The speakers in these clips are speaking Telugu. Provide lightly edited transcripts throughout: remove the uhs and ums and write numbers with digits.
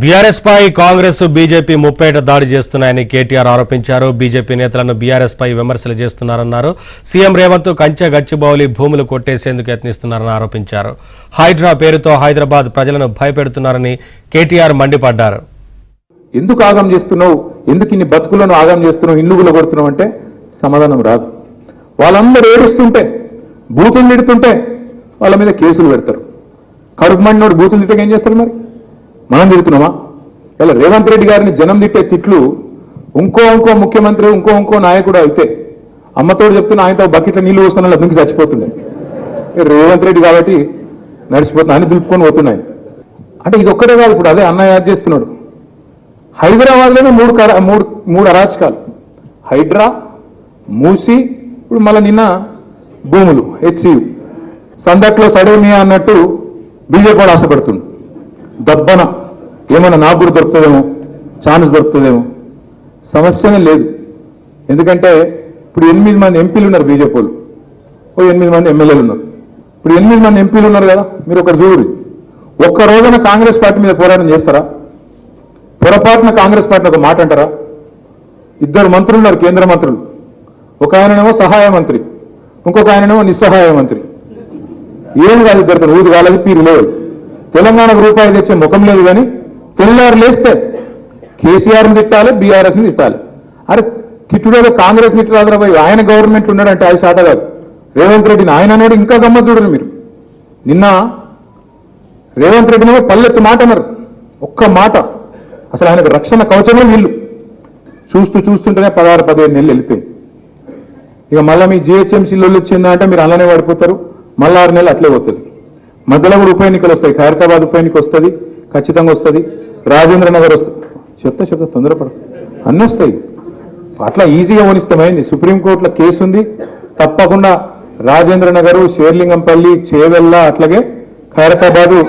బీఆర్ఎస్ పై కాంగ్రెస్ బీజేపీ ముప్పేట దాడి చేస్తున్నాయని కేటీఆర్ ఆరోపించారు. బీజేపీ నేతలను బీఆర్ఎస్ పై విమర్శలు చేస్తున్నారన్నారు. సీఎం రేవంత్ కంచె గచ్చిబౌలి భూములు కొట్టేసేందుకు యత్నిస్తున్నారని ఆరోపించారు. హైడ్రా పేరుతో హైదరాబాద్ ప్రజలను భయపెడుతున్నారని కేటీఆర్ మండిపడ్డారు. ఎందుకు ఆగం చేస్తున్నావు, ఎందుకు ఇన్ని బతుకులను ఆగం చేస్తున్నావు, ఇల్లుగులు కొడుతున్నావు అంటే సమాధానం రాదు. వాళ్ళందరూ ఏడుస్తుంటే, బూతులు తిడుతుంటే వాళ్ళ మీద కేసులు పెడతారు. కడుపు మండినోడు బూతులు తిట్టక ఏం చేస్తారు? మరి మనం తిడుతున్నామా? ఇలా రేవంత్ రెడ్డి గారిని జనం తిట్టే తిట్లు ఇంకో ముఖ్యమంత్రి ఇంకో నాయకుడు అయితే అమ్మతోడు చెప్తున్న ఆయనతో బకెట్ల నీళ్లు పోసుకున్న దుంకి చచ్చిపోతుండే. రేవంత్ రెడ్డి కాబట్టి నడిచిపోతున్నా అని దులుపుకొని పోతున్నాయి. అంటే ఇది ఒక్కటే కాదు, ఇప్పుడు అదే అన్న యాడ్ చేస్తున్నాడు. హైదరాబాద్లోనే మూడు అరాచకాలు, హైడ్రా, మూసి, ఇప్పుడు మళ్ళీ నిన్న భూములు, హెచ్సియు, సందట్లో సడేమియా అన్నట్టు బీజేపీ కూడా ఆశపడుతుంది. దబ్బన ఏమన్నా నాకు కూడా దొరుకుతుందేమో, ఛాన్స్ దొరుకుతుందేమో. సమస్యనే లేదు. ఎందుకంటే ఇప్పుడు 8 మంది ఎంపీలు ఉన్నారు బీజేపీ వాళ్ళు, 8 మంది ఎమ్మెల్యేలు ఉన్నారు. ఇప్పుడు 8 మంది ఎంపీలు ఉన్నారు కదా, మీరు ఒకటి చూడండి. ఒక్క రోజున కాంగ్రెస్ పార్టీ మీద పోరాటం చేస్తారా? పొరపాటున కాంగ్రెస్ పార్టీని ఒక మాట అంటారా? 2 మంత్రులు ఉన్నారు, కేంద్ర మంత్రులు. ఒక ఆయననేమో సహాయ మంత్రి, ఇంకొక ఆయననేమో నిస్సహాయ మంత్రి. ఏం కాదు, ఇద్దరితో ఊది కాలేదు, పీరు లేదు. తెలంగాణకు రూపాయి తెచ్చే ముఖం లేదు. కానీ తెల్లారు లేస్తే కేసీఆర్ని తిట్టాలి, బీఆర్ఎస్ని తిట్టాలి. అరే తిట్టుడేదో కాంగ్రెస్ తిట్టరాదు పోయి, ఆయన గవర్నమెంట్ ఉన్నాడంటే అది శాత కాదు. రేవంత్ రెడ్డిని ఆయన అనేది ఇంకా గమ్మత్ చూడండి మీరు. నిన్న రేవంత్ రెడ్డినేమో పల్లెత్తు మాట అన్నారు, ఒక్క మాట. అసలు ఆయనకు రక్షణ కవచమే వీళ్ళు. చూస్తుంటేనే 16-17 నెలలు వెళ్ళిపోయింది. ఇక మళ్ళీ మీ జిహెచ్ఎంసీలో వచ్చిందంటే మీరు అలానే పడిపోతారు. మళ్ళీ 6 నెలలు అట్లే పోతుంది. మధ్యలో కూడా ఉప ఎన్నికలు వస్తాయి. ఖైరతాబాద్ ఉప ఎన్నిక వస్తుంది, ఖచ్చితంగా వస్తుంది. రాజేంద్ర నగర్ వస్తుంది. చెప్తా తొందరపడ అన్నీ వస్తాయి. అట్లా ఈజీగా ఓనిస్తామైంది. సుప్రీంకోర్టులో కేసు ఉంది, తప్పకుండా రాజేంద్ర నగరు, శేర్లింగంపల్లి, చేవెళ్ళ, అట్లాగే ఖైరతాబాదు.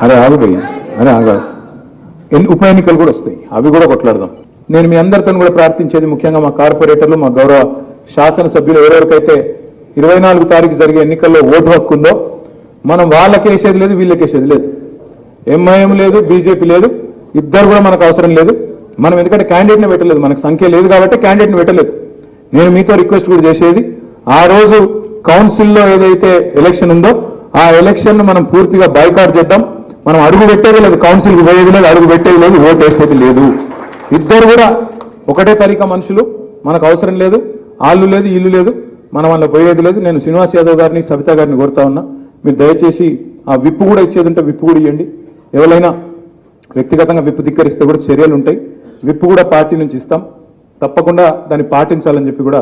అరే ఆగిపోయి, అరే ఆగాదు. ఉప ఎన్నికలు కూడా వస్తాయి, అవి కూడా కొట్లాడదాం. నేను మీ అందరితో కూడా ప్రార్థించేది, ముఖ్యంగా మా కార్పొరేటర్లు, మా గౌరవ శాసనసభ్యులు, ఎవరెవరికైతే 24 తారీఖు జరిగే ఎన్నికల్లో ఓటు హక్కు ఉందో, మనం వాళ్ళకి వేసేది లేదు, వీళ్ళకి వేసేది లేదు. ఎంఐఎం లేదు, బీజేపీ లేదు, ఇద్దరు కూడా మనకు అవసరం లేదు. మనం ఎందుకంటే క్యాండిడేట్ని పెట్టలేదు, మనకు సంఖ్య లేదు కాబట్టి క్యాండిడేట్ని పెట్టలేదు. నేను మీతో రిక్వెస్ట్ కూడా చేసేది, ఆ రోజు కౌన్సిల్లో ఏదైతే ఎలక్షన్ ఉందో ఆ ఎలక్షన్ మనం పూర్తిగా బైకాట్ చేద్దాం. మనం అడుగు పెట్టేది లేదు, కౌన్సిల్కి పోయేది లేదు, అడుగు పెట్టేది లేదు, ఓటు వేసేది లేదు. ఇద్దరు కూడా ఒకటే తరీకా మనుషులు, మనకు అవసరం లేదు. ఆళ్ళు లేదు, ఇల్లు లేదు, మనం అందులో పోయేది లేదు. నేను శ్రీనివాస్ యాదవ్ గారిని, సబితా గారిని కోరుతా ఉన్నా, మీరు దయచేసి ఆ విప్పు కూడా ఇచ్చేది ఉంటే విప్పు కూడా ఇవ్వండి. ఎవరైనా వ్యక్తిగతంగా విప్పు ధిక్కరిస్తే కూడా చర్యలు ఉంటాయి. విప్పు కూడా పార్టీ నుంచి ఇస్తాం, తప్పకుండా దాన్ని పాటించాలని చెప్పి కూడా